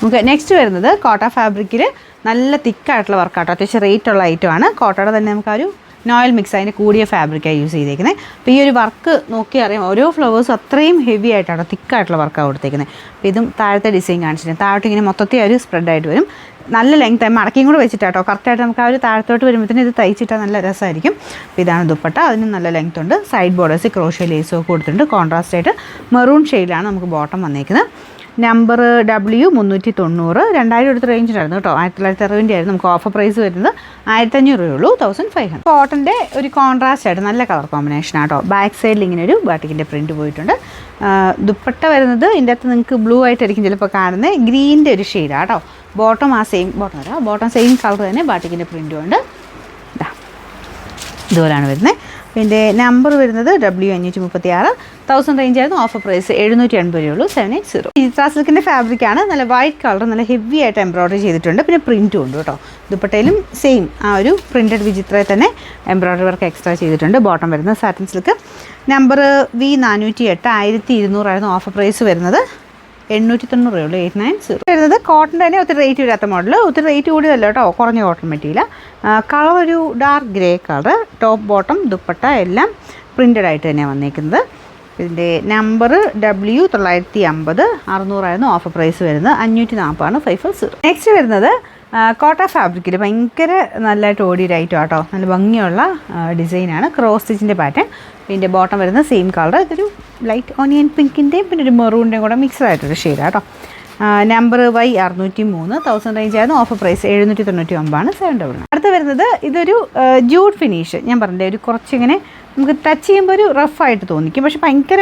നമുക്ക് നെക്സ്റ്റ് വരുന്നത് കോട്ട ഫാബ്രിക്കിൽ നല്ല തിക്കായിട്ടുള്ള വർക്കാട്ടോ, അത്യാവശ്യം റേറ്റ് ഉള്ള ഐറ്റമാണ്. കോട്ടയുടെ തന്നെ നമുക്ക് ഒരു നോയൽ മിക്സ് അതിൻ്റെ കൂടിയ ഫാബ്രിക്കാണ് യൂസ് ചെയ്തേക്കുന്നത്. അപ്പോൾ ഈ ഒരു വർക്ക് നോക്കി അറിയാം, ഓരോ ഫ്ലവേഴ്സും അത്രയും ഹെവി ആയിട്ടാണ് തിക്കായിട്ടുള്ള വർക്കാണ് കൊടുത്തേക്കുന്നത്. അപ്പോൾ ഇതും താഴത്തെ ഡിസൈൻ കാണിച്ചിട്ടുണ്ട്. താഴോട്ട് ഇങ്ങനെ മൊത്തത്തിൽ ഒരു സ്പ്രെഡായിട്ട് വരും. നല്ല ലെങ്ത് മടക്കിയും കൂടെ വെച്ചിട്ടാട്ടോ കറക്റ്റായിട്ട് നമുക്ക് ആ ഒരു താഴത്തോട്ട് വരുമ്പോഴത്തേന് ഇത് തയ്ച്ചിട്ടാൽ നല്ല രസമായിരിക്കും. അപ്പോൾ ഇതാണ് ദുപ്പട്ട, അതിന് നല്ല ലെങ്ത് ഉണ്ട്. സൈഡ് ബോർഡേഴ്സ് ക്രോഷ്യ ലേസും ഒക്കെ കൊടുത്തിട്ടുണ്ട്. കോൺട്രാസ്റ്റ് ആയിട്ട് മെറൂൺ ഷെയ്ഡിലാണ് നമുക്ക് ബോട്ടം വന്നേക്കുന്നത്. നമ്പർ W390, 2000 എടുത്ത റേഞ്ച് ഉണ്ടായിരുന്നു കേട്ടോ. 1960 ആയിരുന്നു. നമുക്ക് ഓഫർ പ്രൈസ് വരുന്നത് 1500 രൂപയുള്ളൂ, 1500. കോട്ടൻ്റെ ഒരു കോൺട്രാസ്റ്റ് ആയിട്ട് നല്ല കളർ കോമ്പിനേഷൻ ആട്ടോ. ബാക്ക് സൈഡിൽ ഇങ്ങനെ ഒരു ബാട്ടിക്കിൻ്റെ പ്രിൻറ്റ് പോയിട്ടുണ്ട്. ദുപ്പട്ട വരുന്നത് ഇതിൻ്റെ അകത്ത് നിങ്ങൾക്ക് ബ്ലൂ ആയിട്ടായിരിക്കും ചിലപ്പോൾ കാണുന്നത്, ഗ്രീനിൻ്റെ ഒരു ഷെയ്ഡാണ് കേട്ടോ. ബോട്ടം ആ സെയിം ബോട്ടം വരാം, ബോട്ടം സെയിം കളർ തന്നെ ബാട്ടിക്കിൻ്റെ പ്രിൻറ്റും ഉണ്ട്. ഇതുപോലെയാണ് വരുന്നത്. പിന്നെ നമ്പർ വരുന്നത് W536, 1000 റേഞ്ച് ആയിരുന്നു. ഓഫർ പ്രൈസ് 780 രൂപയുള്ളൂ, 780. ചിത്ര സിൽക്കിൻ്റെ ഫാബ്രിക്കാണ്. നല്ല വൈറ്റ് കളർ, നല്ല ഹെവി ആയിട്ട് എംബ്രോയ്ഡറി ചെയ്തിട്ടുണ്ട്. പിന്നെ പ്രിൻറ്റും ഉണ്ട് കേട്ടോ. ദുപ്പട്ടയിലും സെയിം ആ ഒരു പ്രിൻറ്റഡ് വിചിത്രയിൽ തന്നെ എംബ്രോയ്ഡറി വർക്ക് എക്സ്ട്രാ ചെയ്തിട്ടുണ്ട്. ബോട്ടം വരുന്നത് സാറ്റിൻ സിൽക്ക്. നമ്പർ V408, 1200 ആയിരുന്നു. ഓഫർ പ്രൈസ് വരുന്നത് 890 രൂപയുള്ളൂ, 890. വരുന്നത് കോട്ടൺ തന്നെ ഒത്തിരി റേറ്റ് വരാത്ത മോഡൽ, ഒത്തിരി റേറ്റ് കൂടിയതല്ല കേട്ടോ, കുറഞ്ഞ കോട്ടൺ മെറ്റീരിയൽ. കളർ ഒരു dark grey colour. Top bottom dupatta എല്ലാം പ്രിൻറ്റഡ് ആയിട്ട് തന്നെയാണ് വന്നേക്കുന്നത്. ഇതിൻ്റെ നമ്പർ W950, 600 ആയിരുന്നു. ഓഫർ പ്രൈസ് വരുന്നത് 540, 550. നെക്സ്റ്റ് വരുന്നത് കോട്ട ഫാബ്രിക്കിൽ ഭയങ്കര നല്ലതായിട്ട് ഓടിയൊരു ഐറ്റം ആട്ടോ. നല്ല ഭംഗിയുള്ള ഡിസൈനാണ്, ക്രോസ് സ്റ്റിച്ചിൻ്റെ പാറ്റേൺ. പിന്നെ ബോട്ടം വരുന്നത് സെയിം കളർ, ഇതൊരു ലൈറ്റ് ഓണിയൻ പിങ്കിൻ്റെയും പിന്നെ ഒരു മെറൂണിൻ്റെയും കൂടെ മിക്സ്ഡ് ആയിട്ടൊരു ഷെയ്ഡാണ് കേട്ടോ. നമ്പർ Y603, 1000 റേഞ്ച് ആയിരുന്നു. Offer price 799, 700. അടുത്ത് വരുന്നത് ഇതൊരു ജൂഡ് ഫിനിഷ്. ഞാൻ പറഞ്ഞില്ലേ, ഒരു കുറച്ചിങ്ങനെ നമുക്ക് ടച്ച് ചെയ്യുമ്പോൾ ഒരു റഫായിട്ട് തോന്നിക്കും, പക്ഷേ ഭയങ്കര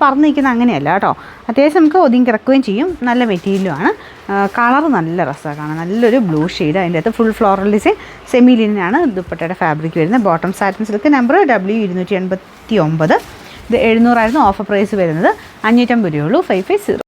പറന്ന് നിൽക്കുന്ന അങ്ങനെയല്ല കേട്ടോ. അത്യാവശ്യം നമുക്ക് ഒതുങ്ങി കിടക്കുകയും ചെയ്യും. നല്ല മെറ്റീരിയലുമാണ്. കളർ നല്ല രസമാണ് കാണാൻ, നല്ലൊരു ബ്ലൂ ഷെയ്ഡ്. അതിൻ്റെ അകത്ത് ഫുൾ ഫ്ലോറൽ ഡിസൈൻ, സെമി ലിനനാണ് ദുപ്പട്ടയുടെ ഫാബ്രിക് വരുന്നത്. Bottom satin silk. Number W289, ഇത് 700 ആയിരുന്നു. ഓഫർ പ്രൈസ് വരുന്നത് 550 രൂപയുള്ളൂ, 550.